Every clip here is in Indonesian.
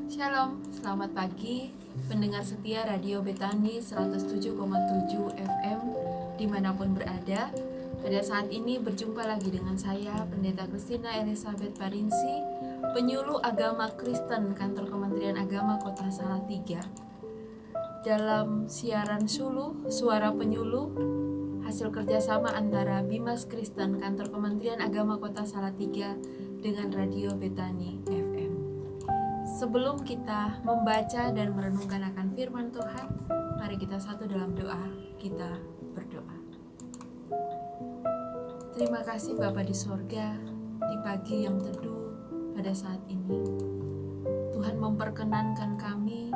Shalom, selamat pagi pendengar setia Radio Betani 107,7 FM dimanapun berada. Pada saat ini berjumpa lagi dengan saya, Pendeta Christina Elizabeth Parinsi, penyuluh agama Kristen Kantor Kementerian Agama Kota Salatiga. Dalam siaran Suluh, Suara Penyuluh, hasil kerjasama antara Bimas Kristen Kantor Kementerian Agama Kota Salatiga dengan Radio Betani FM. Sebelum kita membaca dan merenungkan akan firman Tuhan, mari kita satu dalam doa. Kita berdoa. Terima kasih Bapa di sorga, di pagi yang teduh pada saat ini. Tuhan memperkenankan kami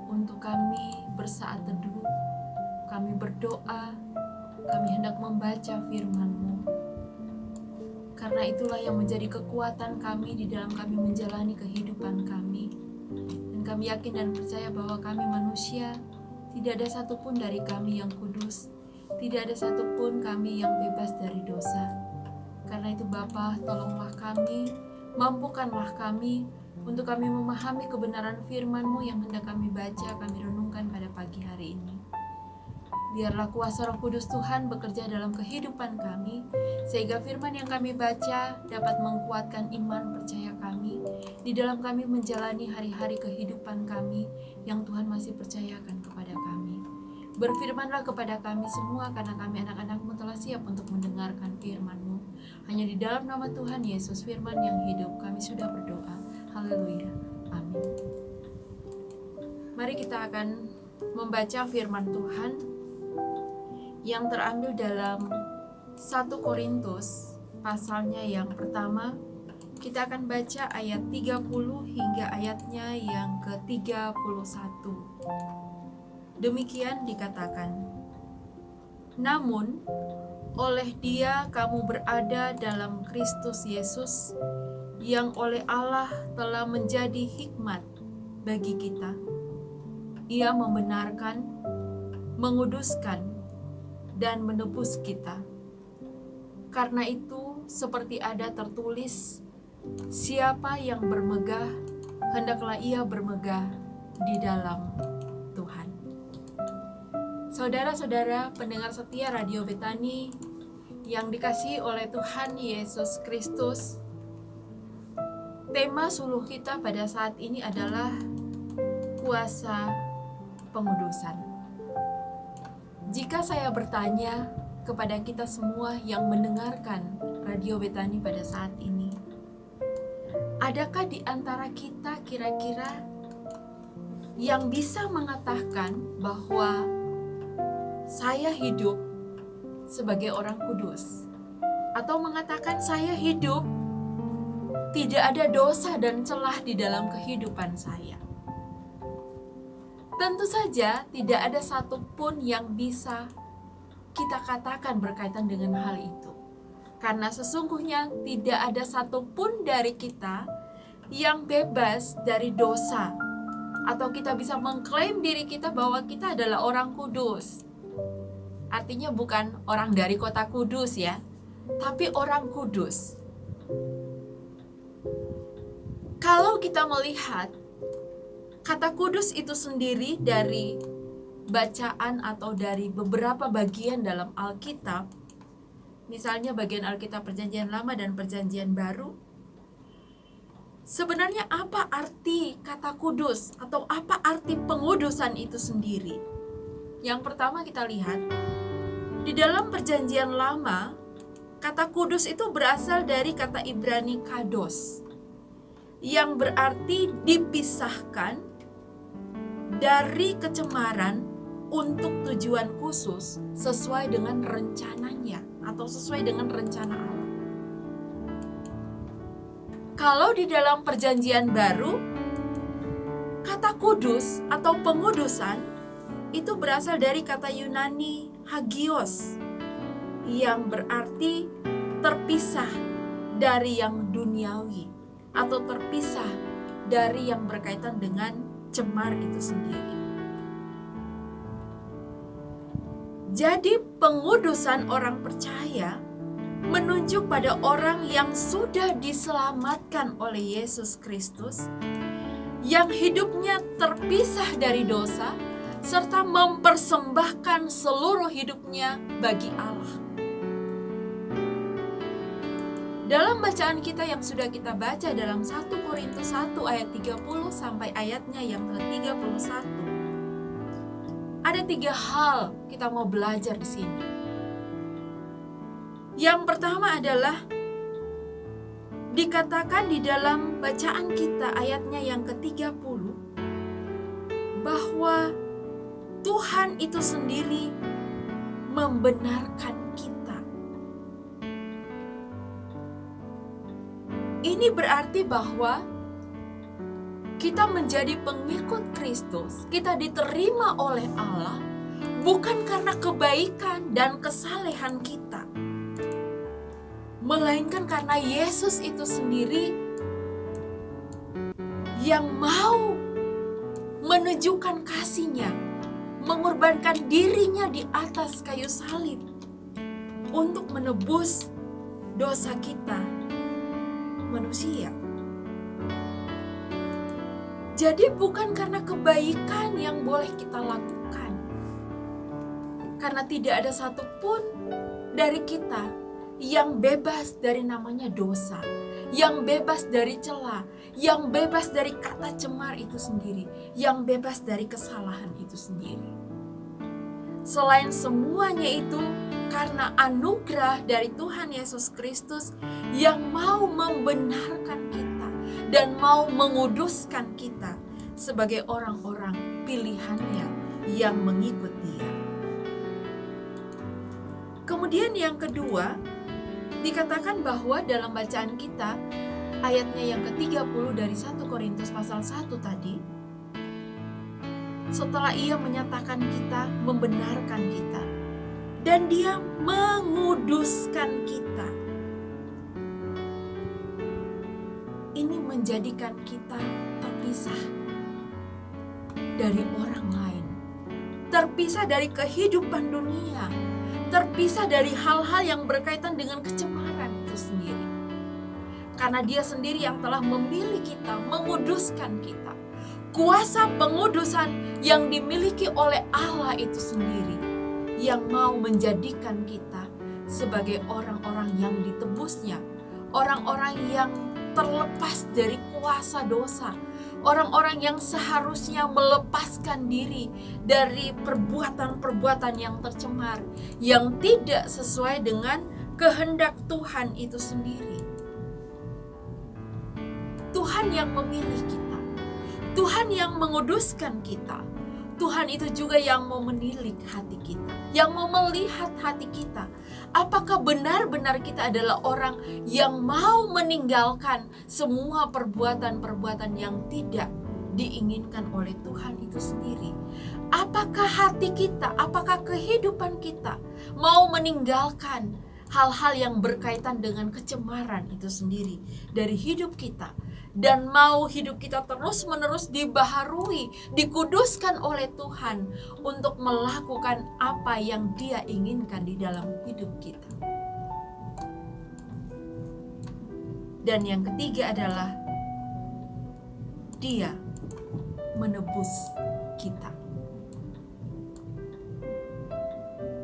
untuk kami bersaat teduh. Kami berdoa, kami hendak membaca firman-Mu. Karena itulah yang menjadi kekuatan kami di dalam kami menjalani kehidupan kami. Dan kami yakin dan percaya bahwa kami manusia, tidak ada satupun dari kami yang kudus, tidak ada satupun kami yang bebas dari dosa. Karena itu Bapa, tolonglah kami, mampukanlah kami untuk kami memahami kebenaran firman-Mu yang hendak kami baca, kami renungkan pada pagi hari ini. Biarlah kuasa Roh Kudus Tuhan bekerja dalam kehidupan kami, sehingga firman yang kami baca dapat menguatkan iman percaya kami di dalam kami menjalani hari-hari kehidupan kami yang Tuhan masih percayakan kepada kami. Berfirmanlah kepada kami semua, karena kami anak-anak-Mu telah siap untuk mendengarkan firman-Mu. Hanya di dalam nama Tuhan Yesus, firman yang hidup, kami sudah berdoa. Haleluya. Amin. Mari kita akan membaca firman Tuhan yang terambil dalam 1 Korintus pasalnya yang pertama. Kita akan baca ayat 30 hingga ayatnya yang ke-31. Demikian dikatakan, namun oleh Dia kamu berada dalam Kristus Yesus, yang oleh Allah telah menjadi hikmat bagi kita. Ia membenarkan, menguduskan, dan menebus kita. Karena itu, seperti ada tertulis, siapa yang bermegah, hendaklah ia bermegah di dalam Tuhan. Saudara-saudara pendengar setia Radio Betani yang dikasihi oleh Tuhan Yesus Kristus, tema suluh kita pada saat ini adalah kuasa pengudusan. Jika saya bertanya kepada kita semua yang mendengarkan Radio Betani pada saat ini, adakah di antara kita kira-kira yang bisa mengatakan bahwa saya hidup sebagai orang kudus, atau mengatakan saya hidup tidak ada dosa dan celah di dalam kehidupan saya? Tentu saja tidak ada satupun yang bisa kita katakan berkaitan dengan hal itu. Karena sesungguhnya tidak ada satupun dari kita yang bebas dari dosa. Atau kita bisa mengklaim diri kita bahwa kita adalah orang kudus. Artinya bukan orang dari kota kudus ya, tapi orang kudus. Kalau kita melihat kata kudus itu sendiri dari bacaan atau dari beberapa bagian dalam Alkitab, misalnya bagian Alkitab Perjanjian Lama dan Perjanjian Baru, sebenarnya apa arti kata kudus atau apa arti pengudusan itu sendiri? Yang pertama kita lihat, di dalam Perjanjian Lama, kata kudus itu berasal dari kata Ibrani kados, yang berarti dipisahkan dari kecemaran untuk tujuan khusus sesuai dengan rencananya atau sesuai dengan rencana Allah. Kalau di dalam Perjanjian Baru, kata kudus atau pengudusan itu berasal dari kata Yunani hagios, yang berarti terpisah dari yang duniawi atau terpisah dari yang berkaitan dengan cemar itu sendiri. Jadi pengudusan orang percaya menunjuk pada orang yang sudah diselamatkan oleh Yesus Kristus, yang hidupnya terpisah dari dosa, serta mempersembahkan seluruh hidupnya bagi Allah. Dalam bacaan kita yang sudah kita baca dalam 1 Korintus 1 ayat 30 sampai ayatnya yang ke-31, ada 3 hal kita mau belajar di sini. Yang pertama adalah dikatakan di dalam bacaan kita ayatnya yang ke-30 bahwa Tuhan itu sendiri membenarkan kita. Ini berarti bahwa kita menjadi pengikut Kristus, kita diterima oleh Allah bukan karena kebaikan dan kesalehan kita, melainkan karena Yesus itu sendiri yang mau menunjukkan kasih-Nya, mengorbankan dirinya di atas kayu salib untuk menebus dosa kita manusia. Jadi bukan karena kebaikan yang boleh kita lakukan, karena tidak ada satupun dari kita yang bebas dari namanya dosa, yang bebas dari celah, yang bebas dari kata cemar itu sendiri, yang bebas dari kesalahan itu sendiri. Selain semuanya itu, karena anugerah dari Tuhan Yesus Kristus yang mau membenarkan kita dan mau menguduskan kita sebagai orang-orang pilihannya yang mengikut Dia. Kemudian yang kedua, dikatakan bahwa dalam bacaan kita, ayatnya yang ke-30 dari 1 Korintus pasal 1 tadi, setelah Ia menyatakan kita, membenarkan kita, dan Dia menguduskan kita, ini menjadikan kita terpisah dari orang lain, terpisah dari kehidupan dunia, terpisah dari hal-hal yang berkaitan dengan kecemaran itu sendiri. Karena Dia sendiri yang telah memilih kita, menguduskan kita. Kuasa pengudusan yang dimiliki oleh Allah itu sendiri yang mau menjadikan kita sebagai orang-orang yang ditebusnya, orang-orang yang terlepas dari kuasa dosa, orang-orang yang seharusnya melepaskan diri dari perbuatan-perbuatan yang tercemar, yang tidak sesuai dengan kehendak Tuhan itu sendiri. Tuhan yang memilih kita, Tuhan yang menguduskan kita, Tuhan itu juga yang mau menilik hati kita, yang mau melihat hati kita. Apakah benar-benar kita adalah orang yang mau meninggalkan semua perbuatan-perbuatan yang tidak diinginkan oleh Tuhan itu sendiri? Apakah hati kita, apakah kehidupan kita mau meninggalkan hal-hal yang berkaitan dengan kecemaran itu sendiri dari hidup kita, dan mau hidup kita terus-menerus dibaharui, dikuduskan oleh Tuhan untuk melakukan apa yang Dia inginkan di dalam hidup kita. Dan yang ketiga adalah Dia menebus kita.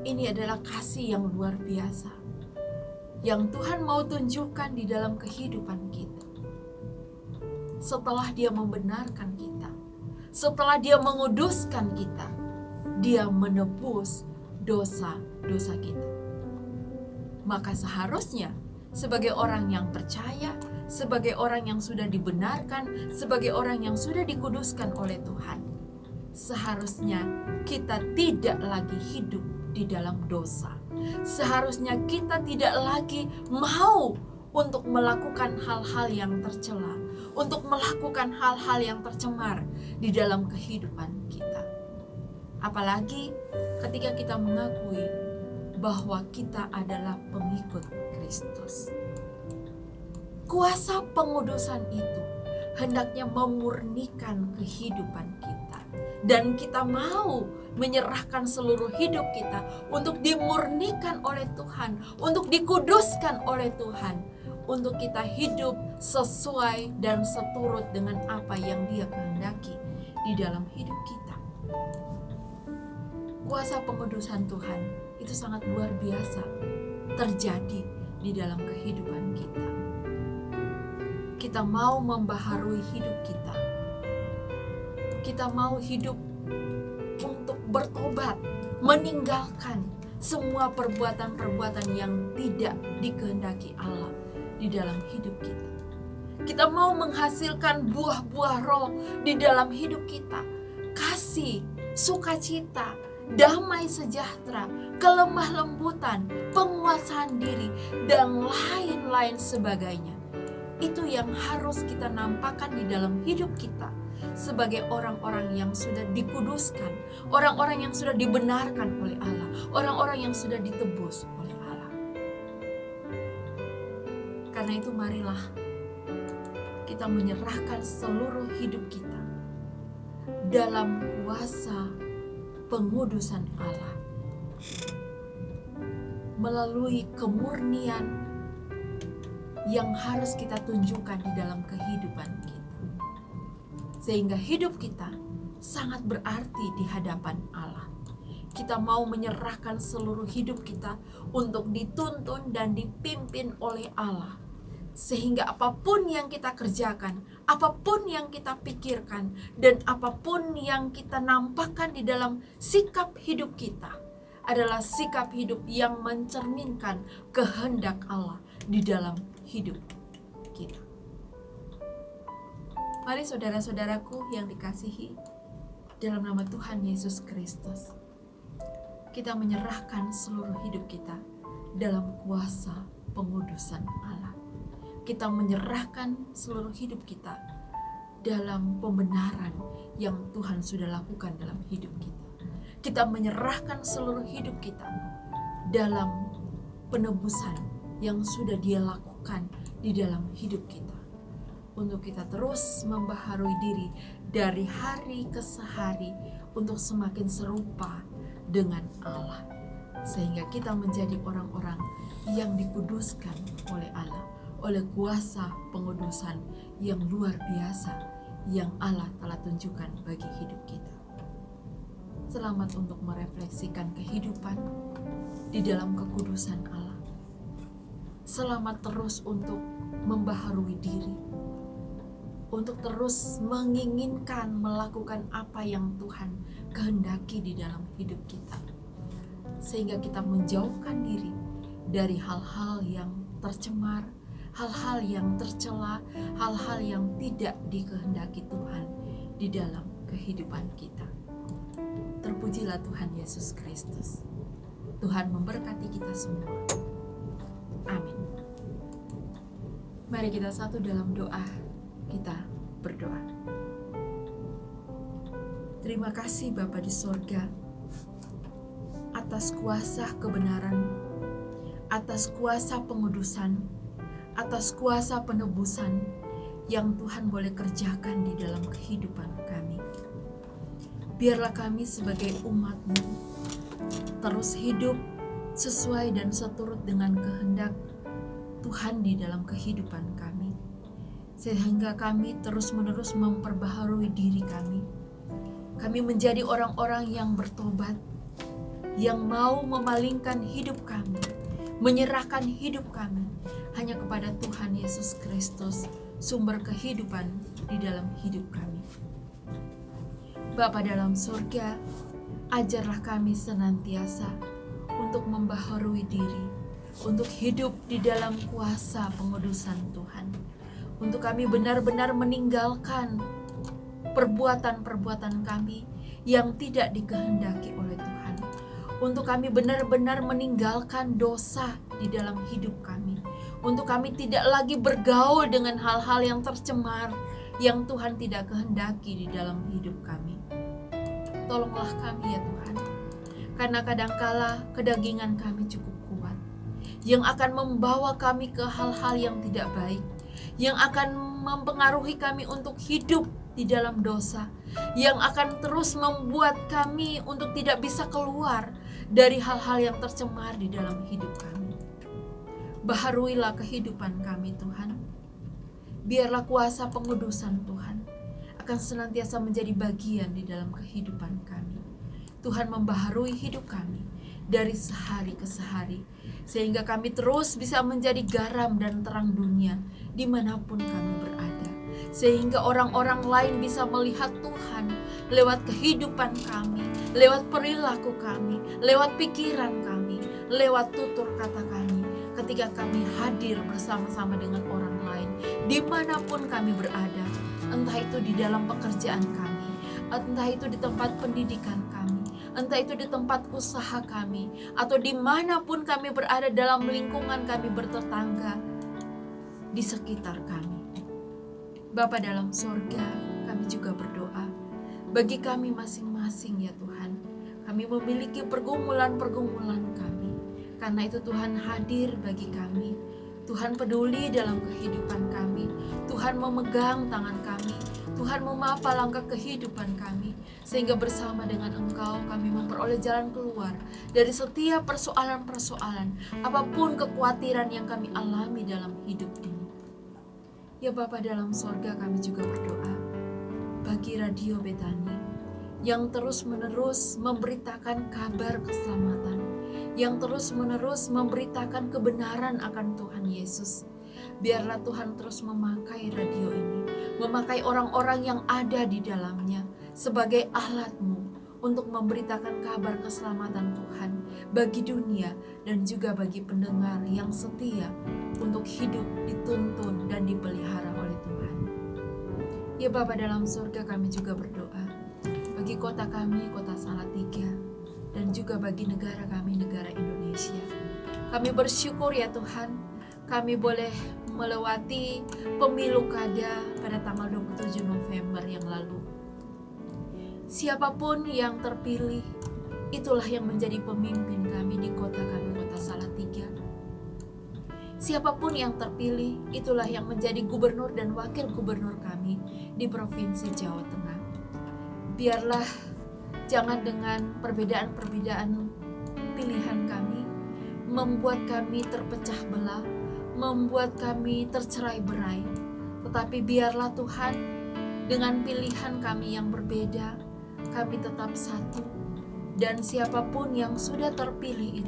Ini adalah kasih yang luar biasa yang Tuhan mau tunjukkan di dalam kehidupan kita. Setelah Dia membenarkan kita, setelah Dia menguduskan kita, Dia menebus dosa-dosa kita. Maka seharusnya sebagai orang yang percaya, sebagai orang yang sudah dibenarkan, sebagai orang yang sudah dikuduskan oleh Tuhan, seharusnya kita tidak lagi hidup di dalam dosa. Seharusnya kita tidak lagi mau untuk melakukan hal-hal yang tercela, untuk melakukan hal-hal yang tercemar di dalam kehidupan kita. Apalagi ketika kita mengakui bahwa kita adalah pengikut Kristus. Kuasa pengudusan itu hendaknya memurnikan kehidupan kita, dan kita mau menyerahkan seluruh hidup kita untuk dimurnikan oleh Tuhan, untuk dikuduskan oleh Tuhan, untuk kita hidup sesuai dan seturut dengan apa yang Dia kehendaki di dalam hidup kita. Kuasa pengudusan Tuhan itu sangat luar biasa terjadi di dalam kehidupan kita. Kita mau membaharui hidup kita. Kita mau hidup untuk bertobat, meninggalkan semua perbuatan-perbuatan yang tidak dikehendaki Allah di dalam hidup kita. Kita mau menghasilkan buah-buah roh di dalam hidup kita. Kasih, sukacita, damai sejahtera, kelemah lembutan, penguasaan diri, dan lain-lain sebagainya. Itu yang harus kita nampakkan di dalam hidup kita sebagai orang-orang yang sudah dikuduskan, orang-orang yang sudah dibenarkan oleh Allah, orang-orang yang sudah ditebus oleh Allah. Karena itu marilah kita menyerahkan seluruh hidup kita dalam kuasa pengudusan Allah melalui kemurnian yang harus kita tunjukkan di dalam kehidupan kita, sehingga hidup kita sangat berarti di hadapan Allah. Kita mau menyerahkan seluruh hidup kita untuk dituntun dan dipimpin oleh Allah, sehingga apapun yang kita kerjakan, apapun yang kita pikirkan, dan apapun yang kita nampakkan di dalam sikap hidup kita adalah sikap hidup yang mencerminkan kehendak Allah di dalam hidup kita. Mari saudara-saudaraku yang dikasihi dalam nama Tuhan Yesus Kristus, kita menyerahkan seluruh hidup kita dalam kuasa pengudusan Allah. Kita menyerahkan seluruh hidup kita dalam pembenaran yang Tuhan sudah lakukan dalam hidup kita. Kita menyerahkan seluruh hidup kita dalam penebusan yang sudah Dia lakukan di dalam hidup kita, untuk kita terus membaharui diri dari hari ke hari untuk semakin serupa dengan Allah, sehingga kita menjadi orang-orang yang dikuduskan oleh Allah, oleh kuasa pengudusan yang luar biasa yang Allah telah tunjukkan bagi hidup kita. Selamat untuk merefleksikan kehidupan di dalam kekudusan Allah. Selamat terus untuk membaharui diri, untuk terus menginginkan melakukan apa yang Tuhan kehendaki di dalam hidup kita, sehingga kita menjauhkan diri dari hal-hal yang tercemar, hal-hal yang tercela, hal-hal yang tidak dikehendaki Tuhan di dalam kehidupan kita. Terpujilah Tuhan Yesus Kristus. Tuhan memberkati kita semua. Amin. Mari kita satu dalam doa. Kita berdoa. Terima kasih Bapa di sorga atas kuasa kebenaran, atas kuasa pengudusan, atas kuasa penebusan yang Tuhan boleh kerjakan di dalam kehidupan kami. Biarlah kami sebagai umat-Mu terus hidup sesuai dan seturut dengan kehendak Tuhan di dalam kehidupan kami, sehingga kami terus-menerus memperbaharui diri kami. Kami menjadi orang-orang yang bertobat, yang mau memalingkan hidup kami, menyerahkan hidup kami hanya kepada Tuhan Yesus Kristus, sumber kehidupan di dalam hidup kami. Bapa dalam surga, ajarlah kami senantiasa untuk membaharui diri, untuk hidup di dalam kuasa pengudusan Tuhan, untuk kami benar-benar meninggalkan perbuatan-perbuatan kami yang tidak dikehendaki oleh Tuhan, untuk kami benar-benar meninggalkan dosa di dalam hidup kami, untuk kami tidak lagi bergaul dengan hal-hal yang tercemar yang Tuhan tidak kehendaki di dalam hidup kami. Tolonglah kami ya Tuhan, karena kadangkala kedagingan kami cukup kuat, yang akan membawa kami ke hal-hal yang tidak baik, yang akan mempengaruhi kami untuk hidup di dalam dosa, yang akan terus membuat kami untuk tidak bisa keluar dari hal-hal yang tercemar di dalam hidup kami. Baharuilah kehidupan kami Tuhan. Biarlah kuasa pengudusan Tuhan akan senantiasa menjadi bagian di dalam kehidupan kami. Tuhan membaharui hidup kami dari sehari ke sehari, sehingga kami terus bisa menjadi garam dan terang dunia dimanapun kami berada. Sehingga orang-orang lain bisa melihat Tuhan lewat kehidupan kami, lewat perilaku kami, lewat pikiran kami, lewat tutur kata kami, ketika kami hadir bersama-sama dengan orang lain, dimanapun kami berada, entah itu di dalam pekerjaan kami, entah itu di tempat pendidikan kami, entah itu di tempat usaha kami, atau dimanapun kami berada dalam lingkungan kami bertetangga, di sekitar kami. Bapa dalam sorga, kami juga berdoa bagi kami masing-masing ya Tuhan. Kami memiliki pergumulan-pergumulan kami. Karena itu Tuhan hadir bagi kami. Tuhan peduli dalam kehidupan kami. Tuhan memegang tangan kami. Tuhan memapa langkah kehidupan kami. Sehingga bersama dengan Engkau kami memperoleh jalan keluar dari setiap persoalan-persoalan, apapun kekhawatiran yang kami alami dalam hidup ini. Ya Bapa dalam sorga, kami juga berdoa bagi Radio Betani yang terus-menerus memberitakan kabar keselamatan, yang terus-menerus memberitakan kebenaran akan Tuhan Yesus. Biarlah Tuhan terus memakai radio ini, memakai orang-orang yang ada di dalamnya sebagai alat-Mu untuk memberitakan kabar keselamatan Tuhan bagi dunia dan juga bagi pendengar yang setia untuk hidup dituntun dan dipelihara oleh Tuhan. Ya Bapa dalam surga, kami juga berdoa bagi kota kami, kota Salatiga, dan juga bagi negara kami, negara Indonesia. Kami bersyukur ya Tuhan, kami boleh melewati pemilu kada pada tanggal 27 November yang lalu. Siapapun yang terpilih, itulah yang menjadi pemimpin kami di kota kami, kota Salatiga. Siapapun yang terpilih, itulah yang menjadi gubernur dan wakil gubernur kami di Provinsi Jawa Tengah. Biarlah jangan dengan perbedaan-perbedaan pilihan kami membuat kami terpecah belah, membuat kami tercerai-berai. Tetapi biarlah Tuhan, dengan pilihan kami yang berbeda, kami tetap satu. Dan siapapun yang sudah terpilih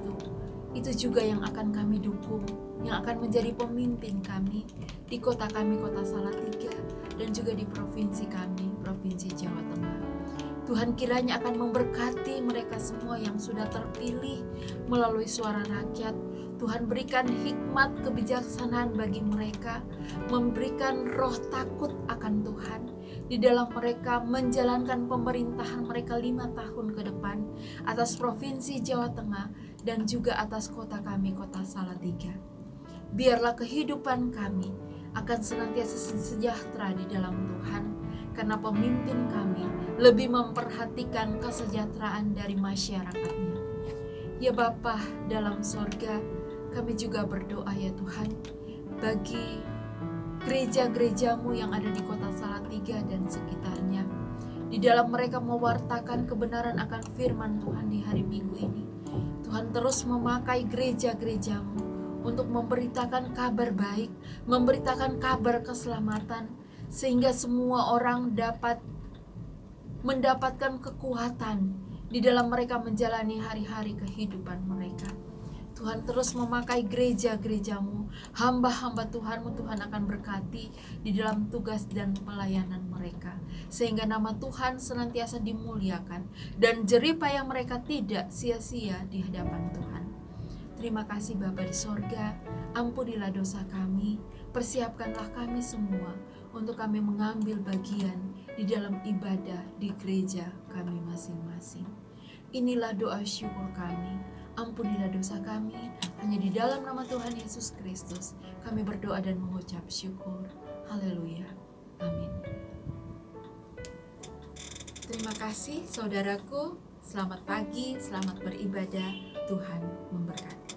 itu juga yang akan kami dukung, yang akan menjadi pemimpin kami di kota kami, kota Salatiga, dan juga di provinsi kami, Provinsi Jawa Tengah. Tuhan kiranya akan memberkati mereka semua yang sudah terpilih melalui suara rakyat. Tuhan berikan hikmat kebijaksanaan bagi mereka, memberikan roh takut akan Tuhan di dalam mereka menjalankan pemerintahan mereka 5 tahun ke depan atas Provinsi Jawa Tengah dan juga atas kota kami, kota Salatiga. Biarlah kehidupan kami akan senantiasa sejahtera di dalam Tuhan, karena pemimpin kami lebih memperhatikan kesejahteraan dari masyarakatnya. Ya Bapa dalam sorga, kami juga berdoa ya Tuhan bagi gereja-gereja-Mu yang ada di kota Salatiga dan sekitarnya. Di dalam mereka mewartakan kebenaran akan firman Tuhan di hari Minggu ini. Tuhan terus memakai gereja-gereja-Mu untuk memberitakan kabar baik, memberitakan kabar keselamatan, sehingga semua orang dapat mendapatkan kekuatan di dalam mereka menjalani hari-hari kehidupan mereka. Tuhan terus memakai gereja-gereja-Mu, hamba-hamba Tuhan-Mu, Tuhan akan berkati di dalam tugas dan pelayanan mereka, sehingga nama Tuhan senantiasa dimuliakan dan jerih payah mereka tidak sia-sia di hadapan Tuhan. Terima kasih Bapa di sorga, ampunilah dosa kami, persiapkanlah kami semua untuk kami mengambil bagian di dalam ibadah di gereja kami masing-masing. Inilah doa syukur kami, ampunilah dosa kami, hanya di dalam nama Tuhan Yesus Kristus kami berdoa dan mengucap syukur. Haleluya, amin. Terima kasih saudaraku, selamat pagi, selamat beribadah, Tuhan memberkati.